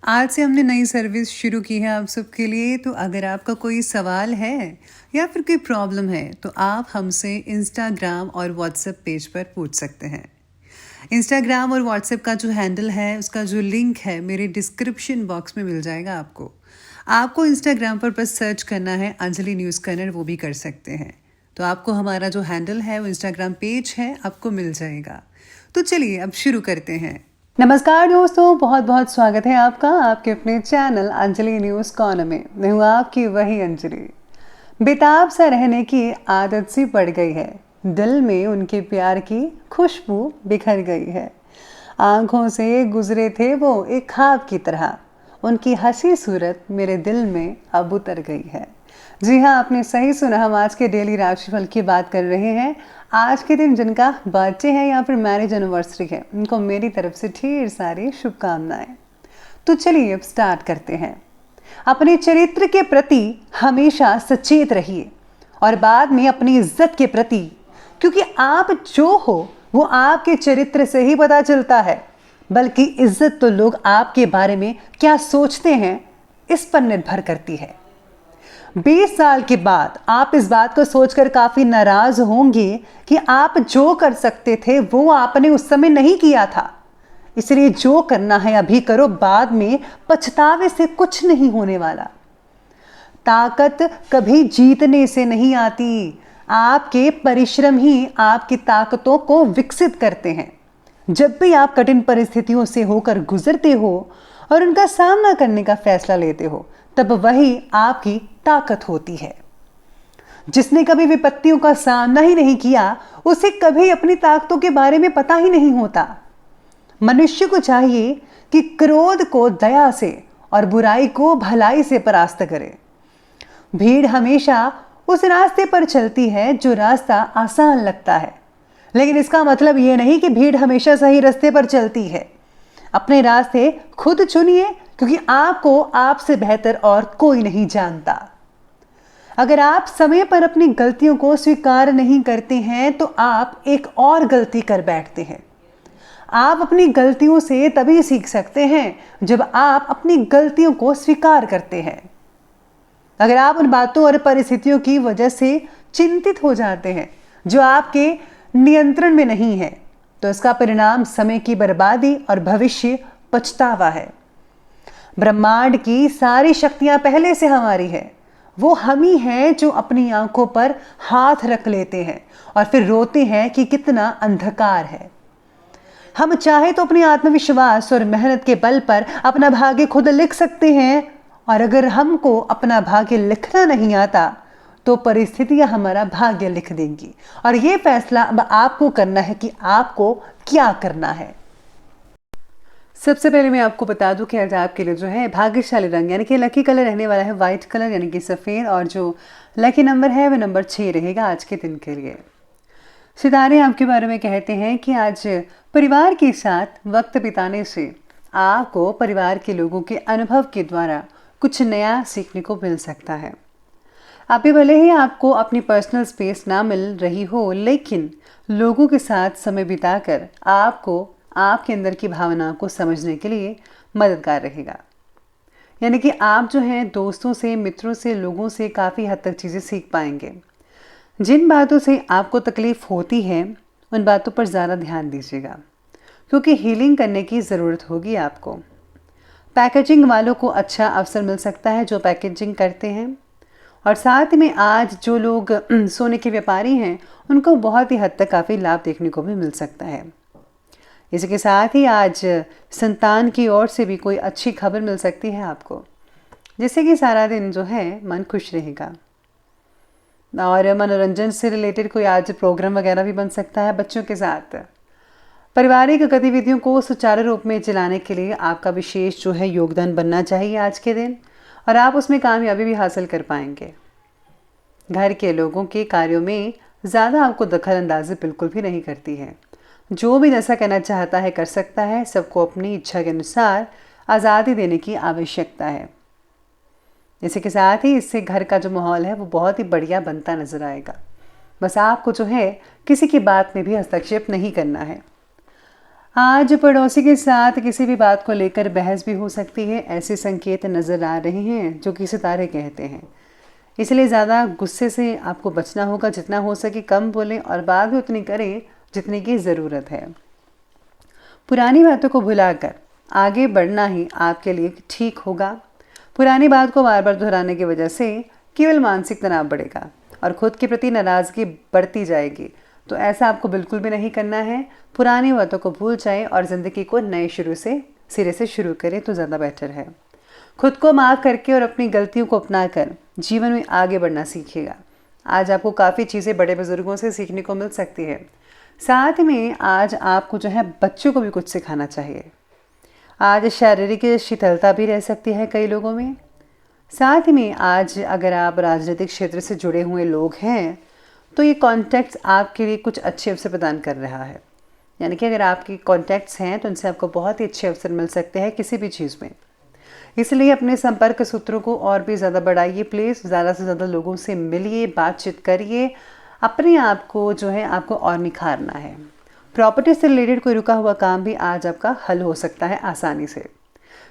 आज से हमने नई सर्विस शुरू की है आप सबके लिए। तो अगर आपका कोई सवाल है या फिर कोई प्रॉब्लम है तो आप हमसे इंस्टाग्राम और व्हाट्सएप पेज पर पूछ सकते हैं। इंस्टाग्राम और व्हाट्सएप का जो हैंडल है उसका जो लिंक है मेरे डिस्क्रिप्शन बॉक्स में मिल जाएगा आपको। आपको इंस्टाग्राम पर बस सर्च करना है अंजलि न्यूज़ कन्नड़, वो भी कर सकते हैं। तो आपको हमारा जो हैंडल है वो इंस्टाग्राम पेज है आपको मिल जाएगा। तो चलिए अब शुरू करते हैं। नमस्कार दोस्तों, बहुत बहुत स्वागत है आपका आपके अपने चैनल अंजलि न्यूज़ कॉर्नर में। मैं हूँ आपकी वही अंजलि। बेताब सा रहने की आदत सी पड़ गई है, दिल में उनके प्यार की खुशबू बिखर गई है। आंखों से गुजरे थे वो एक ख्वाब की तरह, उनकी हंसी सूरत मेरे दिल में अब उतर गई है। जी हाँ, आपने सही सुना, हम आज के डेली राशिफल की बात कर रहे हैं। आज के दिन जिनका बर्थडे है या फिर मैरिज एनिवर्सरी है, उनको मेरी तरफ से ढेर सारी शुभकामनाएं। तो चलिए अब स्टार्ट करते हैं। अपने चरित्र के प्रति हमेशा सचेत रहिए और बाद में अपनी इज्जत के प्रति, क्योंकि आप जो हो वो आपके चरित्र से ही पता चलता है, बल्कि इज्जत तो लोग आपके बारे में क्या सोचते हैं इस पर निर्भर करती है। 20 साल के बाद आप इस बात को सोचकर काफी नाराज होंगे कि आप जो कर सकते थे वो आपने उस समय नहीं किया था। इसलिए जो करना है अभी करो, बाद में पछतावे से कुछ नहीं होने वाला। ताकत कभी जीतने से नहीं आती, आपके परिश्रम ही आपकी ताकतों को विकसित करते हैं। जब भी आप कठिन परिस्थितियों से होकर गुजरते हो और उनका सामना करने का फैसला लेते हो, तब वही आपकी ताकत होती है। जिसने कभी विपत्तियों का सामना ही नहीं किया, उसे कभी अपनी ताकतों के बारे में पता ही नहीं होता। मनुष्य को चाहिए कि क्रोध को दया से और बुराई को भलाई से परास्त करे। भीड़ हमेशा उस रास्ते पर चलती है जो रास्ता आसान लगता है, लेकिन इसका मतलब यह नहीं कि भीड़ हमेशा सही रास्ते पर चलती है। अपने रास्ते खुद चुनिए, क्योंकि आपको आपसे बेहतर और कोई नहीं जानता। अगर आप समय पर अपनी गलतियों को स्वीकार नहीं करते हैं तो आप एक और गलती कर बैठते हैं। आप अपनी गलतियों से तभी सीख सकते हैं जब आप अपनी गलतियों को स्वीकार करते हैं। अगर आप उन बातों और परिस्थितियों की वजह से चिंतित हो जाते हैं जो आपके नियंत्रण में नहीं है, तो इसका परिणाम समय की बर्बादी और भविष्य पछतावा है। ब्रह्मांड की सारी शक्तियां पहले से हमारी है। वो हम ही हैं जो अपनी आंखों पर हाथ रख लेते हैं और फिर रोते हैं कि कितना अंधकार है। हम चाहे तो अपने आत्मविश्वास और मेहनत के बल पर अपना भाग्य खुद लिख सकते हैं, और अगर हमको अपना भाग्य लिखना नहीं आता तो परिस्थितियां हमारा भाग्य लिख देंगी। और ये फैसला अब आपको करना है कि आपको क्या करना है। सबसे पहले मैं आपको बता दूं कि आज आपके लिए जो है भाग्यशाली रंग यानी कि लकी कलर रहने वाला है वाइट कलर यानी कि सफ़ेद, और जो लकी नंबर है वो नंबर 6 रहेगा आज के दिन के लिए। सितारे आपके बारे में कहते हैं कि आज परिवार के साथ वक्त बिताने से आपको परिवार के लोगों के अनुभव के द्वारा कुछ नया सीखने को मिल सकता है। अभी भले ही आपको अपनी पर्सनल स्पेस ना मिल रही हो, लेकिन लोगों के साथ समय बिताकर आपको आपके अंदर की भावनाओं को समझने के लिए मददगार रहेगा। यानी कि आप जो हैं दोस्तों से, मित्रों से, लोगों से काफ़ी हद तक चीज़ें सीख पाएंगे। जिन बातों से आपको तकलीफ़ होती है उन बातों पर ज़्यादा ध्यान दीजिएगा, क्योंकि हीलिंग करने की ज़रूरत होगी आपको। पैकेजिंग वालों को अच्छा अवसर मिल सकता है जो पैकेजिंग करते हैं, और साथ में आज जो लोग सोने के व्यापारी हैं उनको बहुत ही हद तक काफ़ी लाभ देखने को भी मिल सकता है। इसके साथ ही आज संतान की ओर से भी कोई अच्छी खबर मिल सकती है आपको, जिससे कि सारा दिन जो है मन खुश रहेगा। और मनोरंजन से रिलेटेड कोई आज प्रोग्राम वगैरह भी बन सकता है बच्चों के साथ। पारिवारिक गतिविधियों को सुचारू रूप में चलाने के लिए आपका विशेष जो है योगदान बनना चाहिए आज के दिन, और आप उसमें कामयाबी भी हासिल कर पाएंगे। घर के लोगों के कार्यों में ज़्यादा आपको दखल अंदाजी बिल्कुल भी नहीं करती है। जो भी जैसा करना चाहता है कर सकता है। सबको अपनी इच्छा के अनुसार आज़ादी देने की आवश्यकता है। इसी के साथ ही इससे घर का जो माहौल है वो बहुत ही बढ़िया बनता नजर आएगा। बस आपको जो है किसी की बात में भी हस्तक्षेप नहीं करना है। आज पड़ोसी के साथ किसी भी बात को लेकर बहस भी हो सकती है, ऐसे संकेत नज़र आ रहे हैं जो कि सितारे कहते हैं। इसलिए ज़्यादा गुस्से से आपको बचना होगा, जितना हो सके कम बोलें और बात भी उतनी करें जितने की ज़रूरत है। पुरानी बातों को भुलाकर आगे बढ़ना ही आपके लिए ठीक होगा। पुरानी बात को बार बार दोहराने की वजह से केवल मानसिक तनाव बढ़ेगा और खुद के प्रति नाराज़गी बढ़ती जाएगी। तो ऐसा आपको बिल्कुल भी नहीं करना है। पुरानी बातों को भूल जाएं और ज़िंदगी को नए सिरे से शुरू करें तो ज़्यादा बेटर है। खुद को माफ़ करके और अपनी गलतियों को अपनाकर जीवन में आगे बढ़ना सीखिएगा। आज आपको काफ़ी चीज़ें बड़े बुजुर्गों से सीखने को मिल सकती है। साथ में आज आपको जो है बच्चों को भी कुछ सिखाना चाहिए। आज शारीरिक शीतलता भी रह सकती है कई लोगों में। साथ में आज अगर आप राजनीतिक क्षेत्र से जुड़े हुए लोग हैं तो ये कॉन्टैक्ट्स आपके लिए कुछ अच्छे अवसर प्रदान कर रहा है। यानी कि अगर आपके कॉन्टैक्ट्स हैं तो उनसे आपको बहुत ही अच्छे अवसर मिल सकते हैं किसी भी चीज़ में। इसलिए अपने संपर्क सूत्रों को और भी ज़्यादा बढ़ाइए। प्लीज़ ज़्यादा से ज़्यादा लोगों से मिलिए, बातचीत करिए। अपने आप को जो है आपको और निखारना है। प्रॉपर्टी से रिलेटेड कोई रुका हुआ काम भी आज आपका हल हो सकता है आसानी से।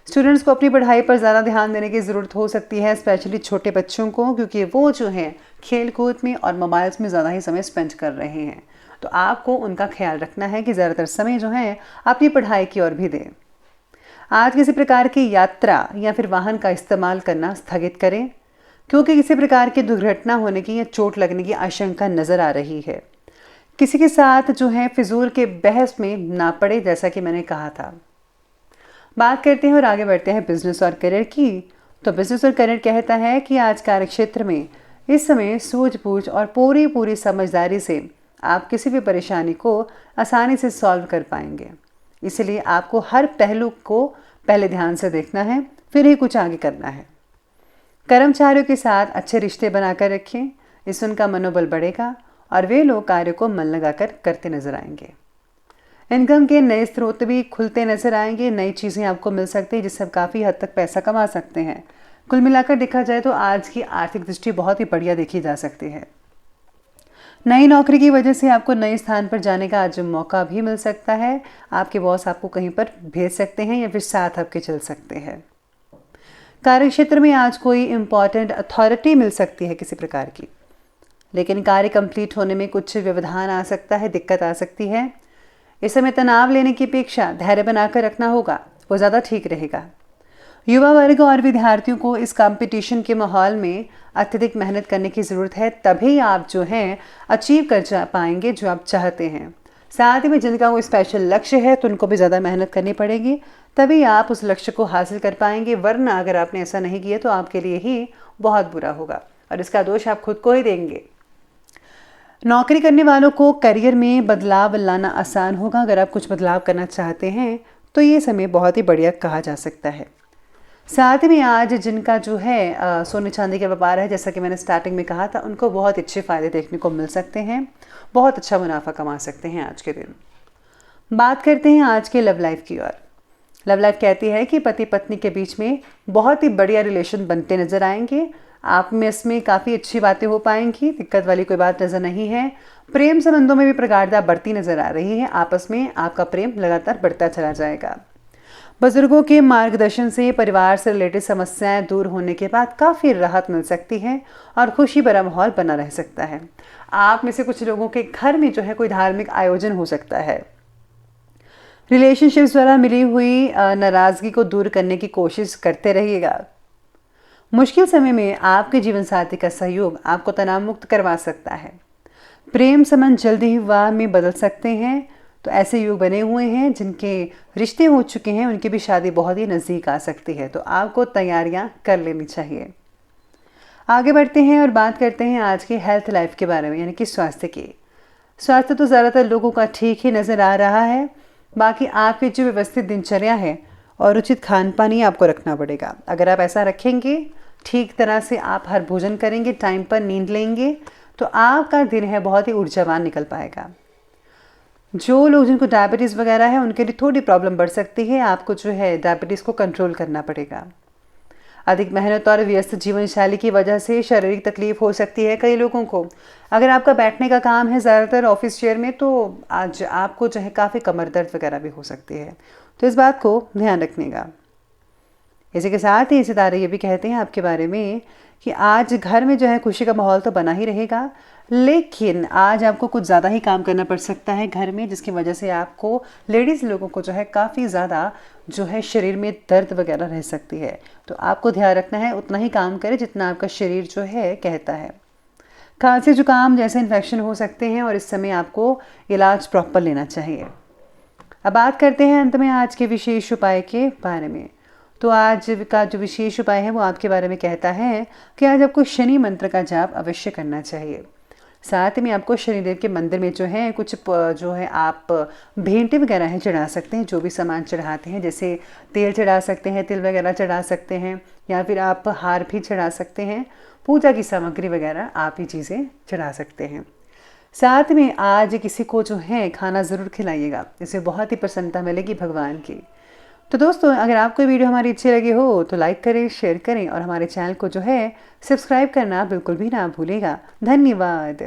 स्टूडेंट्स को अपनी पढ़ाई पर ज़्यादा ध्यान देने की ज़रूरत हो सकती है, स्पेशली छोटे बच्चों को, क्योंकि वो जो हैं खेल कूद में और मोबाइल्स में ज़्यादा ही समय स्पेंड कर रहे हैं। तो आपको उनका ख्याल रखना है कि ज़्यादातर समय जो है अपनी पढ़ाई की ओर भी दें। आज किसी प्रकार की यात्रा या फिर वाहन का इस्तेमाल करना स्थगित करें, क्योंकि किसी प्रकार की दुर्घटना होने की या चोट लगने की आशंका नज़र आ रही है। किसी के साथ जो है फिजूल के बहस में ना पड़े, जैसा कि मैंने कहा था। बात करते हैं और आगे बढ़ते हैं बिजनेस और करियर की। तो बिजनेस और करियर कहता है कि आज कार्यक्षेत्र में इस समय सूझबूझ और पूरी समझदारी से आप किसी भी परेशानी को आसानी से सॉल्व कर पाएंगे। इसलिए आपको हर पहलू को पहले ध्यान से देखना है, फिर ही कुछ आगे करना है। कर्मचारियों के साथ अच्छे रिश्ते बनाकर रखें, इससे उनका मनोबल बढ़ेगा और वे लोग कार्य को मन लगाकर करते नजर आएंगे। इनकम के नए स्रोत भी खुलते नजर आएंगे, नई चीज़ें आपको मिल सकती हैं जिससे आप काफ़ी हद तक पैसा कमा सकते हैं। कुल मिलाकर देखा जाए तो आज की आर्थिक दृष्टि बहुत ही बढ़िया देखी जा सकती है। नई नौकरी की वजह से आपको नए स्थान पर जाने का आज मौका भी मिल सकता है। आपके बॉस आपको कहीं पर भेज सकते हैं या फिर साथ आपके चल सकते हैं। कार्यक्षेत्र में आज कोई इंपॉर्टेंट अथॉरिटी मिल सकती है किसी प्रकार की, लेकिन कार्य कंप्लीट होने में कुछ व्यवधान आ सकता है, दिक्कत आ सकती है। इस समय तनाव लेने की अपेक्षा धैर्य बनाकर रखना होगा, वो ज़्यादा ठीक रहेगा। युवा वर्ग और विद्यार्थियों को इस कंपटीशन के माहौल में अत्यधिक मेहनत करने की ज़रूरत है, तभी आप जो हैं अचीव कर पाएंगे जो आप चाहते हैं। साथ ही में जिनका कोई स्पेशल लक्ष्य है तो उनको भी ज़्यादा मेहनत करनी पड़ेगी, तभी आप उस लक्ष्य को हासिल कर पाएंगे। वरना अगर आपने ऐसा नहीं किया तो आपके लिए ही बहुत बुरा होगा और इसका दोष आप खुद को ही देंगे। नौकरी करने वालों को करियर में बदलाव लाना आसान होगा। अगर आप कुछ बदलाव करना चाहते हैं तो ये समय बहुत ही बढ़िया कहा जा सकता है। साथ में आज जिनका जो है सोने चांदी का व्यापार है, जैसा कि मैंने स्टार्टिंग में कहा था, उनको बहुत अच्छे फ़ायदे देखने को मिल सकते हैं, बहुत अच्छा मुनाफा कमा सकते हैं आज के दिन। बात करते हैं आज के लव लाइफ की ओर। लव लाइफ कहती है कि पति पत्नी के बीच में बहुत ही बढ़िया रिलेशन बनते नजर आएंगे। आप में इसमें काफ़ी अच्छी बातें हो पाएंगी, दिक्कत वाली कोई बात नज़र नहीं है। प्रेम संबंधों में भी प्रगाढ़ता बढ़ती नजर आ रही है। आपस में आपका प्रेम लगातार बढ़ता चला जाएगा। बुजुर्गों के मार्गदर्शन से परिवार से रिलेटेड समस्याएं दूर होने के बाद काफ़ी राहत मिल सकती है और खुशी भरा माहौल बना रह सकता है। आप में से कुछ लोगों के घर में जो है कोई धार्मिक आयोजन हो सकता है। रिलेशनशिप्स द्वारा मिली हुई नाराज़गी को दूर करने की कोशिश करते रहिएगा। मुश्किल समय में आपके जीवन साथी का सहयोग आपको तनाव मुक्त करवा सकता है। प्रेम संबंध जल्दी ही विवाह में बदल सकते हैं। तो ऐसे युग बने हुए हैं जिनके रिश्ते हो चुके हैं, उनकी भी शादी बहुत ही नज़दीक आ सकती है। तो आपको तैयारियां कर लेनी चाहिए। आगे बढ़ते हैं और बात करते हैं आज के हेल्थ लाइफ के बारे में, यानी कि स्वास्थ्य की। स्वास्थ्य तो ज़्यादातर लोगों का ठीक ही नज़र आ रहा है। बाकी आपकी जो व्यवस्थित दिनचर्या है और उचित खान पान ही आपको रखना पड़ेगा। अगर आप ऐसा रखेंगे, ठीक तरह से आप हर भोजन करेंगे, टाइम पर नींद लेंगे, तो आपका दिन है बहुत ही ऊर्जावान निकल पाएगा। जो लोग जिनको डायबिटीज़ वगैरह है उनके लिए थोड़ी प्रॉब्लम बढ़ सकती है। आपको जो है डायबिटीज़ को कंट्रोल करना पड़ेगा। अधिक मेहनत और व्यस्त जीवन शैली की वजह से शारीरिक तकलीफ हो सकती है कई लोगों को। अगर आपका बैठने का काम है ज़्यादातर ऑफिस चेयर में, तो आज आपको जो है काफ़ी कमर दर्द वगैरह भी हो सकती है, तो इस बात को ध्यान रखिएगा। इसी के साथ ही सितारे ये भी कहते हैं आपके बारे में कि आज घर में जो है खुशी का माहौल तो बना ही रहेगा, लेकिन आज आपको कुछ ज़्यादा ही काम करना पड़ सकता है घर में, जिसकी वजह से आपको लेडीज़ लोगों को जो है काफ़ी ज़्यादा जो है शरीर में दर्द वगैरह रह सकती है। तो आपको ध्यान रखना है, उतना ही काम करें जितना आपका शरीर जो है कहता है। खांसी जुकाम जैसे इन्फेक्शन हो सकते हैं और इस समय आपको इलाज प्रॉपर लेना चाहिए। अब बात करते हैं अंत में आज के विशेष उपाय के बारे में। तो आज का जो विशेष उपाय है वो आपके बारे में कहता है कि आज आपको शनि मंत्र का जाप अवश्य करना चाहिए। साथ में आपको शनिदेव के मंदिर में जो है कुछ जो है आप भेंटे वगैरह हैं चढ़ा सकते हैं, जो भी सामान चढ़ाते हैं, जैसे तेल चढ़ा सकते हैं, तिल वगैरह चढ़ा सकते हैं, या फिर आप हार भी चढ़ा सकते हैं। पूजा की सामग्री वगैरह आप ही चीज़ें चढ़ा सकते हैं। साथ में आज किसी को जो है खाना ज़रूर खिलाइएगा, इससे बहुत ही प्रसन्नता मिलेगी भगवान की। तो दोस्तों, अगर आपको वीडियो हमारी अच्छी लगी हो तो लाइक करें, शेयर करें और हमारे चैनल को जो है सब्सक्राइब करना बिल्कुल भी ना भूलिएगा। धन्यवाद।